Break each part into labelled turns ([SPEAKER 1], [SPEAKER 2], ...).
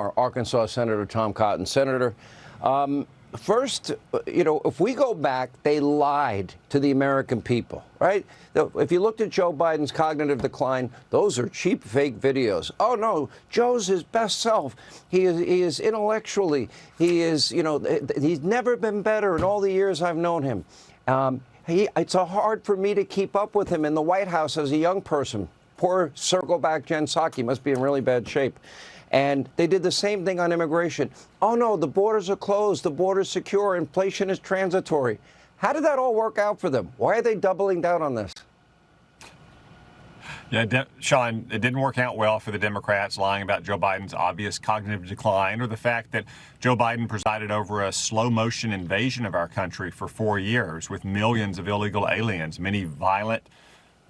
[SPEAKER 1] Our Arkansas Senator Tom Cotton. Senator, first, if we go back, they lied to the American people, right? If you looked at Joe Biden's cognitive decline, those are cheap, fake videos. Oh, no, Joe's his best self. He is intellectually, he's never been better in all the years I've known him. It's hard for me to keep up with him in the White House as a young person. Poor circle-back Jen Psaki must be in really bad shape. And they did the same thing on immigration. Oh, no, the borders are closed. The border's secure. Inflation is transitory. How did that all work out for them? Why are they doubling down on this?
[SPEAKER 2] Yeah, Sean, it didn't work out well for the Democrats, lying about Joe Biden's obvious cognitive decline or the fact that Joe Biden presided over a slow-motion invasion of our country for 4 years with millions of illegal aliens, many violent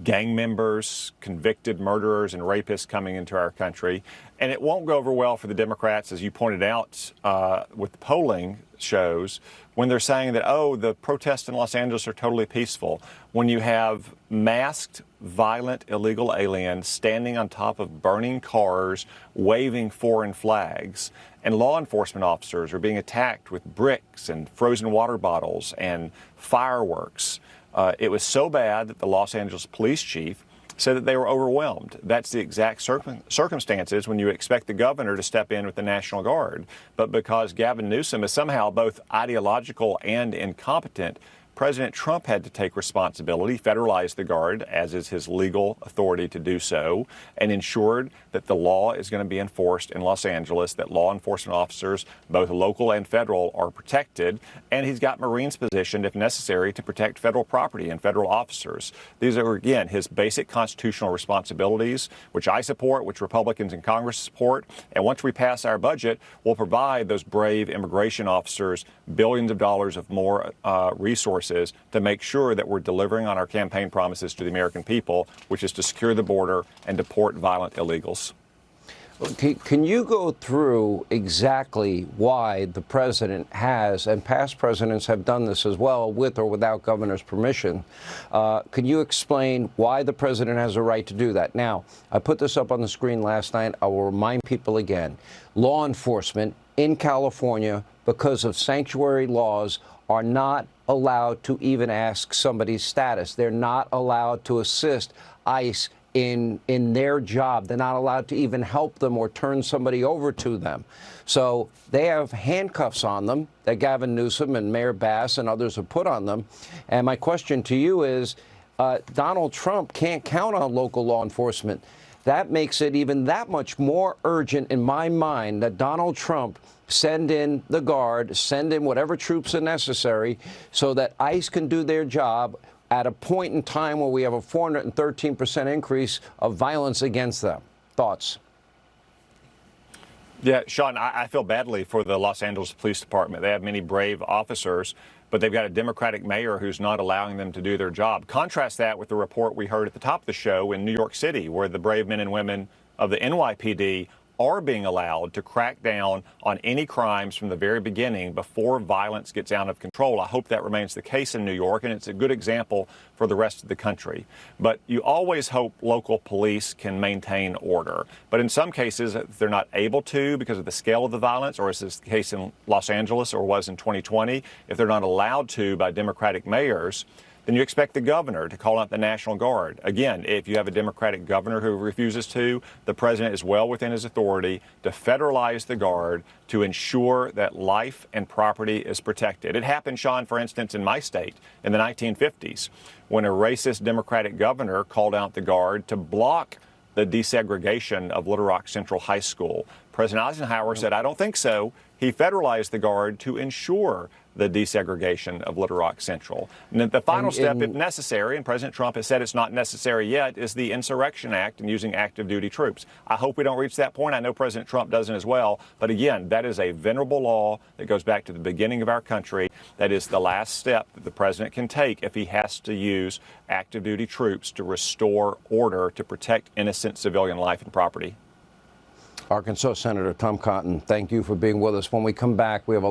[SPEAKER 2] gang members, convicted murderers, and rapists coming into our country. And it won't go over well for the Democrats, as you pointed out, with the polling shows, when they're saying that, oh, the protests in Los Angeles are totally peaceful. When you have masked, violent, illegal aliens standing on top of burning cars, waving foreign flags, and law enforcement officers are being attacked with bricks and frozen water bottles and fireworks. It was so bad that the Los Angeles police chief said that they were overwhelmed. That's the exact circumstances when you expect the governor to step in with the National Guard. But because Gavin Newsom is somehow both ideological and incompetent, President Trump had to take responsibility, federalize the Guard, as is his legal authority to do so, and ensured that the law is going to be enforced in Los Angeles, that law enforcement officers, both local and federal, are protected, and he's got Marines positioned, if necessary, to protect federal property and federal officers. These are, again, his basic constitutional responsibilities, which I support, which Republicans in Congress support, and once we pass our budget, we'll provide those brave immigration officers billions of dollars of more resources to make sure that we're delivering on our campaign promises to the American people, which is to secure the border and deport violent illegals.
[SPEAKER 1] Can you go through exactly why the president has, and past presidents have done this as well, with or without governor's permission? Can you explain why the president has a right to do that? Now, I put this up on the screen last night. I will remind people again. Law enforcement in California, because of sanctuary laws, are not allowed to even ask somebody's status. They're not allowed to assist ICE in their job. They're not allowed to even help them or turn somebody over to them. So they have handcuffs on them that Gavin Newsom and Mayor Bass and others have put on them. And my question to you is, Donald Trump can't count on local law enforcement. That makes it even that much more urgent in my mind that Donald Trump send in the Guard, send in whatever troops are necessary so that ICE can do their job at a point in time where we have a 413% increase of violence against them. Thoughts?
[SPEAKER 2] Yeah, Sean, I feel badly for the Los Angeles Police Department. They have many brave officers, but they've got a Democratic mayor who's not allowing them to do their job. Contrast that with the report we heard at the top of the show in New York City, where the brave men and women of the NYPD are being allowed to crack down on any crimes from the very beginning before violence gets out of control. I hope that remains the case in New York, and it's a good example for the rest of the country. But you always hope local police can maintain order. But in some cases, if they're not able to because of the scale of the violence, or as is the case in Los Angeles or was in 2020, if they're not allowed to by Democratic mayors, then you expect the governor to call out the National Guard. Again, if you have a Democratic governor who refuses to, the president is well within his authority to federalize the Guard to ensure that life and property is protected. It happened, Sean, for instance, in my state in the 1950s, when a racist Democratic governor called out the Guard to block the desegregation of Little Rock Central High School. President Eisenhower said, I don't think so. He federalized the Guard to ensure the desegregation of Little Rock Central. And the final step, if necessary, and President Trump has said it's not necessary yet, is the Insurrection Act and using active duty troops. I hope we don't reach that point. I know President Trump doesn't as well. But again, that is a venerable law that goes back to the beginning of our country. That is the last step that the president can take if he has to use active duty troops to restore order to protect innocent civilian life and property.
[SPEAKER 1] Arkansas Senator Tom Cotton, thank you for being with us. When we come back, we have a